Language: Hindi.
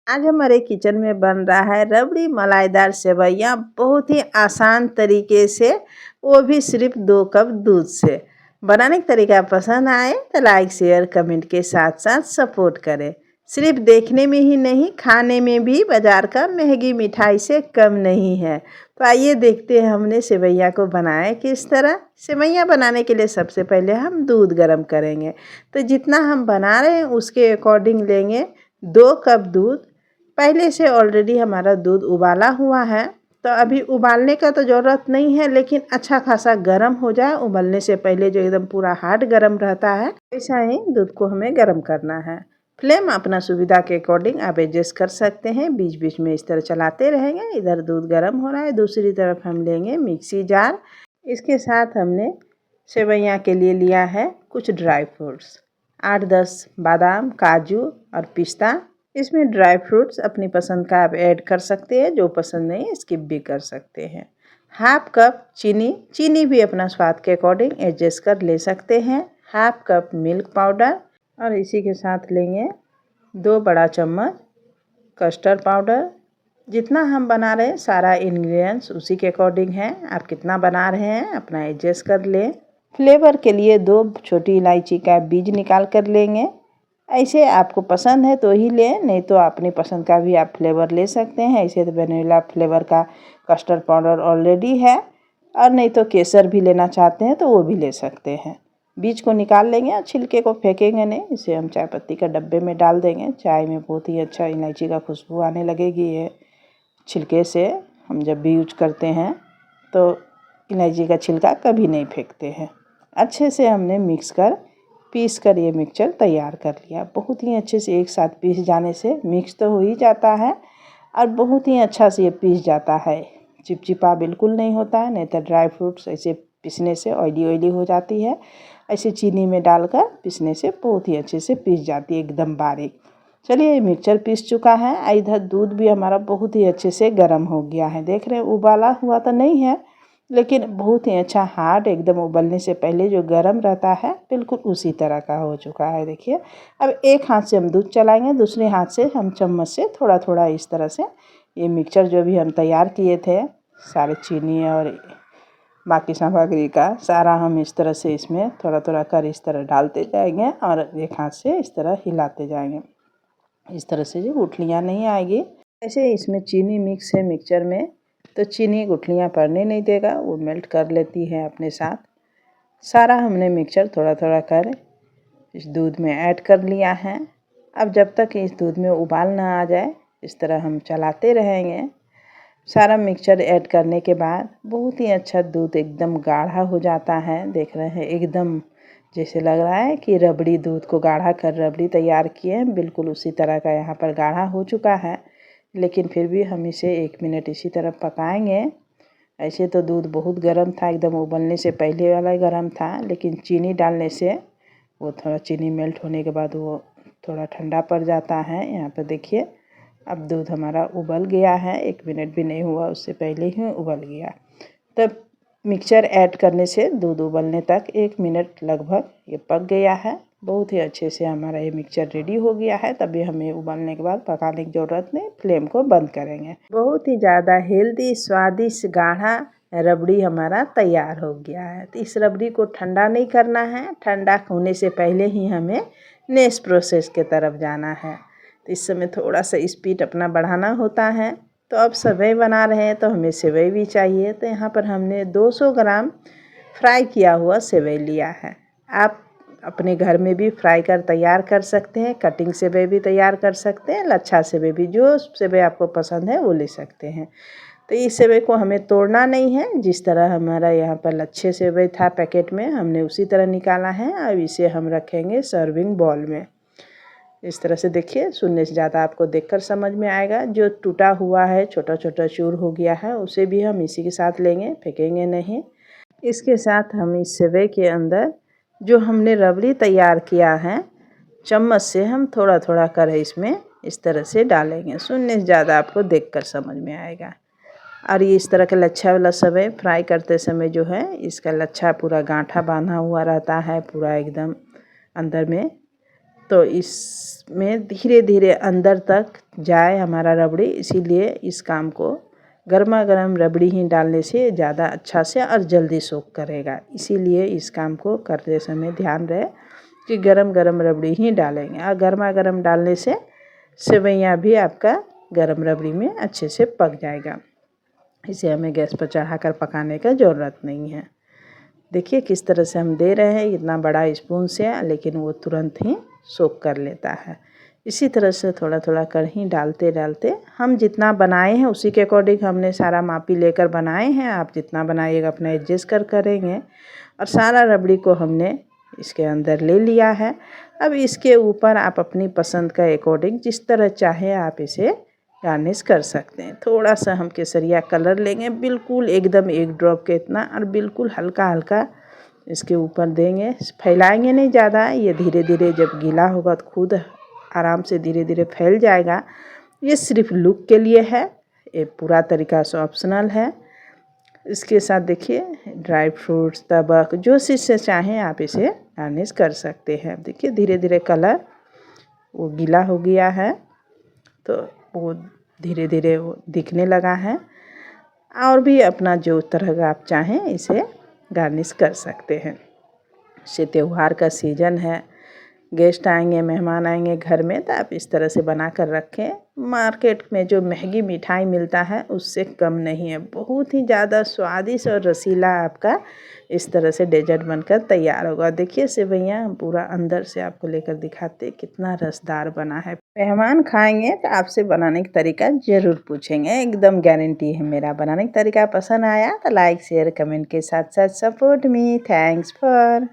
आज हमारे किचन में बन रहा है रबड़ी मलाईदार सेवइयाँ बहुत ही आसान तरीके से, वो भी सिर्फ 2 कप दूध से। बनाने का तरीका पसंद आए तो लाइक शेयर कमेंट के साथ साथ सपोर्ट करें। सिर्फ देखने में ही नहीं, खाने में भी बाजार का महंगी मिठाई से कम नहीं है। तो आइए देखते हैं हमने सेवइयाँ को बनाया किस तरह। सेवइयाँ बनाने के लिए सबसे पहले हम दूध गर्म करेंगे। तो जितना हम बना रहे हैं उसके अकॉर्डिंग लेंगे 2 कप दूध। पहले से ऑलरेडी हमारा दूध उबाला हुआ है, तो अभी उबालने का तो ज़रूरत नहीं है, लेकिन अच्छा खासा गर्म हो जाए। उबलने से पहले जो एकदम पूरा हार्ड गर्म रहता है, ऐसा ही दूध को हमें गर्म करना है। फ्लेम अपना सुविधा के अकॉर्डिंग आप एडजस्ट कर सकते हैं। बीच बीच में इस तरह चलाते रहेंगे। इधर दूध गर्म हो रहा है, दूसरी तरफ हम लेंगे मिक्सी जार। इसके साथ हमने सेवइयाँ के लिए लिया है कुछ ड्राई फ्रूट्स, 8-10 बादाम, काजू और पिस्ता। इसमें ड्राई फ्रूट्स अपनी पसंद का आप ऐड कर सकते हैं, जो पसंद नहीं स्किप भी कर सकते हैं। हाफ कप चीनी, चीनी भी अपना स्वाद के अकॉर्डिंग एडजस्ट कर ले सकते हैं। हाफ कप मिल्क पाउडर और इसी के साथ लेंगे 2 बड़ा चम्मच कस्टर्ड पाउडर। जितना हम बना रहे हैं सारा इंग्रेडिएंट्स उसी के अकॉर्डिंग है, आप कितना बना रहे हैं अपना एडजस्ट कर लें। फ्लेवर के लिए 2 छोटी इलायची का बीज निकाल कर लेंगे। ऐसे आपको पसंद है तो ही लें, नहीं तो अपनी पसंद का भी आप फ्लेवर ले सकते हैं। ऐसे तो वनीला फ्लेवर का कस्टर्ड पाउडर ऑलरेडी है, और नहीं तो केसर भी लेना चाहते हैं तो वो भी ले सकते हैं। बीज को निकाल लेंगे और छिलके को फेंकेंगे नहीं। इसे हम चाय पत्ती का डब्बे में डाल देंगे। चाय में बहुत ही अच्छा इलायची का खुशबू आने लगेगी। ये छिलके से हम जब भी यूज करते हैं तो इलायची का छिलका कभी नहीं फेंकते हैं। अच्छे से हमने पीस कर ये मिक्सचर तैयार कर लिया। बहुत ही अच्छे से एक साथ पीस जाने से मिक्स तो हो ही जाता है, और बहुत ही अच्छा से ये पीस जाता है। चिपचिपा बिल्कुल नहीं होता है, नहीं तो ड्राई फ्रूट्स ऐसे पीसने से ऑयली ऑयली हो जाती है। ऐसे चीनी में डालकर पीसने से बहुत ही अच्छे से पीस जाती है, एकदम बारीक। चलिए मिक्सचर पीस चुका है। इधर दूध भी हमारा बहुत ही अच्छे से गर्म हो गया है। देख रहे हैं उबाला हुआ तो नहीं है, लेकिन बहुत ही अच्छा हार्ड, एकदम उबलने से पहले जो गर्म रहता है बिल्कुल उसी तरह का हो चुका है। देखिए अब एक हाथ से हम दूध चलाएंगे, दूसरे हाथ से हम चम्मच से थोड़ा थोड़ा इस तरह से ये मिक्सचर जो भी हम तैयार किए थे, सारे चीनी और बाकी सामग्री का सारा हम इस तरह से इसमें थोड़ा थोड़ा कर इस तरह डालते जाएंगे, और एक हाथ से इस तरह हिलाते जाएंगे। इस तरह से जो गुठलियाँ नहीं आएगी। ऐसे इसमें चीनी मिक्स है मिक्सचर में, तो चीनी गुठलियाँ पड़ने नहीं देगा, वो मेल्ट कर लेती है अपने साथ। सारा हमने मिक्सचर थोड़ा थोड़ा कर इस दूध में ऐड कर लिया है। अब जब तक इस दूध में उबाल ना आ जाए इस तरह हम चलाते रहेंगे। सारा मिक्सचर ऐड करने के बाद बहुत ही अच्छा दूध एकदम गाढ़ा हो जाता है। देख रहे हैं एकदम जैसे लग रहा है कि रबड़ी, दूध को गाढ़ा कर रबड़ी तैयार किए हैं, बिल्कुल उसी तरह का यहाँ पर गाढ़ा हो चुका है। लेकिन फिर भी हम इसे 1 मिनट इसी तरह पकाएंगे। ऐसे तो दूध बहुत गर्म था, एकदम उबलने से पहले वाला गर्म था, लेकिन चीनी डालने से वो थोड़ा चीनी मेल्ट होने के बाद वो थोड़ा ठंडा पड़ जाता है। यहाँ पर देखिए अब दूध हमारा उबल गया है, 1 मिनट भी नहीं हुआ उससे पहले ही उबल गया। तब मिक्सचर ऐड करने से दूध उबलने तक 1 मिनट लगभग ये पक गया है। बहुत ही अच्छे से हमारा ये मिक्सचर रेडी हो गया है। तभी हमें उबलने के बाद पकाने की ज़रूरत नहीं, फ्लेम को बंद करेंगे। बहुत ही ज़्यादा हेल्दी, स्वादिष्ट, गाढ़ा रबड़ी हमारा तैयार हो गया है। तो इस रबड़ी को ठंडा नहीं करना है, ठंडा होने से पहले ही हमें नेक्स्ट प्रोसेस के तरफ जाना है। तो इस समय थोड़ा सा स्पीड अपना बढ़ाना होता है। तो अब सेवई बना रहे हैं तो हमें सेवई भी चाहिए। तो यहाँ पर हमने 200 ग्राम फ्राई किया हुआ सेवई लिया है। आप अपने घर में भी फ्राई कर तैयार कर सकते हैं, कटिंग सेवई भी तैयार कर सकते हैं, लच्छा सेवई भी, जो सेवई आपको पसंद है वो ले सकते हैं। तो इस सेवई को हमें तोड़ना नहीं है। जिस तरह हमारा यहाँ पर लच्छे सेवई था पैकेट में, हमने उसी तरह निकाला है। अब इसे हम रखेंगे सर्विंग बॉल में। इस तरह से देखिए, सुनने से ज़्यादा आपको देखकर समझ में आएगा। जो टूटा हुआ है, छोटा छोटा चूर हो गया है, उसे भी हम इसी के साथ लेंगे, फेंकेंगे नहीं। इसके साथ हम इस सेवई के अंदर जो हमने रबड़ी तैयार किया है, चम्मच से हम थोड़ा थोड़ा कर इसमें इस तरह से डालेंगे। सुनने से ज़्यादा आपको देखकर समझ में आएगा। और ये इस तरह का लच्छा वाला सेवई फ्राई करते समय जो है, इसका लच्छा पूरा गांठा बांधा हुआ रहता है, पूरा एकदम अंदर में तो इसमें धीरे धीरे अंदर तक जाए हमारा रबड़ी, इसीलिए इस काम को गर्मा गर्म रबड़ी ही डालने से ज़्यादा अच्छा से और जल्दी सोख करेगा। इसीलिए इस काम को करते समय ध्यान रहे कि गरम गरम रबड़ी ही डालेंगे, और गर्मा गर्म डालने से सेवइयाँ भी आपका गरम रबड़ी में अच्छे से पक जाएगा। इसे हमें गैस पर चढ़ाकर पकाने का ज़रूरत नहीं है। देखिए किस तरह से हम दे रहे हैं, इतना बड़ा स्पून से, लेकिन वो तुरंत ही सोख कर लेता है। इसी तरह से थोड़ा थोड़ा कर ही डालते डालते हम जितना बनाए हैं उसी के अकॉर्डिंग हमने सारा मापी लेकर बनाए हैं। आप जितना बनाइएगा अपना एडजस्ट कर करेंगे। और सारा रबड़ी को हमने इसके अंदर ले लिया है। अब इसके ऊपर आप अपनी पसंद का अकॉर्डिंग जिस तरह चाहे आप इसे गार्निश कर सकते हैं। थोड़ा सा हम केसरिया कलर लेंगे, बिल्कुल एकदम एक ड्रॉप के इतना, और बिल्कुल हल्का हल्का इसके ऊपर देंगे। फैलाएंगे नहीं ज़्यादा, ये धीरे धीरे जब गीला होगा तो खुद आराम से धीरे धीरे फैल जाएगा। ये सिर्फ लुक के लिए है, ये पूरा तरीका से ऑप्शनल है। इसके साथ देखिए ड्राई फ्रूट्स, तबक, जो चीज़ से चाहें आप इसे गार्निश कर सकते हैं। देखिए धीरे धीरे कलर वो गीला हो गया है, तो वो धीरे धीरे वो दिखने लगा है। और भी अपना जो तरह का आप चाहें इसे गार्निश कर सकते हैं। से त्यौहार का सीज़न है, गेस्ट आएंगे, मेहमान आएंगे घर में, तो आप इस तरह से बना कर रखें। मार्केट में जो महंगी मिठाई मिलता है उससे कम नहीं है, बहुत ही ज़्यादा स्वादिष्ट और रसीला आपका इस तरह से डेजर्ट बनकर तैयार होगा। देखिए सेवइयाँ पूरा अंदर से आपको लेकर दिखाते कितना रसदार बना है। मेहमान खाएंगे तो आपसे बनाने का तरीका ज़रूर पूछेंगे, एकदम गारंटी है मेरा। बनाने का तरीका पसंद आया तो लाइक शेयर कमेंट के साथ साथ सपोर्ट मी। Thanks for